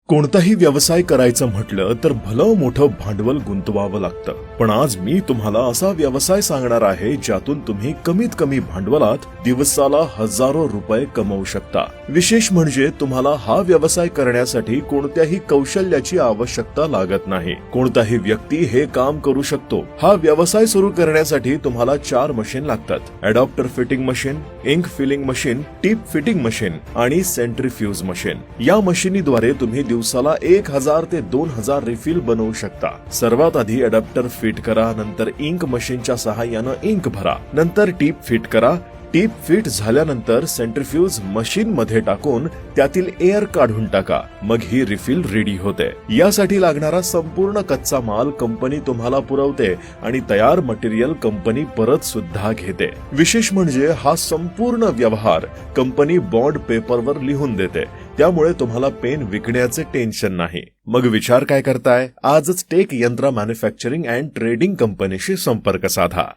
कोणताही व्यवसाय करायचं म्हटलं तर भलं मोठं भांडवल गुंतवावं लागतं. पण आज मी तुम्हाला असा व्यवसाय सांगणार आहे ज्यातून तुम्ही कमीत कमी भांडवलात दिवसाला हजारो रुपये कमवू शकता. विशेष म्हणजे तुम्हाला हा व्यवसाय करण्यासाठी कोणत्याही कौशल्याची आवश्यकता लागत नाही. कोणताही व्यक्ती हे काम करू शकतो. हा व्यवसाय सुरू करण्यासाठी तुम्हाला 4 मशीन लागतात. Adapter fitting machine, ink filling machine, tip fitting machine आणि सेंट्रीफ्यूज मशीन. या मशीनीद्वारे तुम्ही दिवसाला 1000 ते 2000 रिफिल बनवू शकता. सर्वात आधी अडॅप्टर फिट करा, नंतर इंक मशीनच्या सहाय्यानं इंक भरा, नंतर टीप फिट करा. टीप फिट झाल्यानंतर सेंट्रीफ्यूज मशीन मध्ये टाकून त्यातील एअर काढून टाका. मग ही रिफिल रेडी होते. यासाठी लागणारा संपूर्ण कच्चा माल कंपनी तुम्हाला पुरवते आणि तयार मटेरियल कंपनी परत सुद्धा घेते. विशेष म्हणजे हा संपूर्ण व्यवहार कंपनी बॉन्ड पेपरवर लिहून देते. त्यामुळे तुम्हाला पेन विकण्याचे टेन्शन नाही. मग विचार काय करताय? आजच टेक यंत्रा मॅन्युफॅक्चरिंग अँड ट्रेडिंग कंपनीशी संपर्क साधा.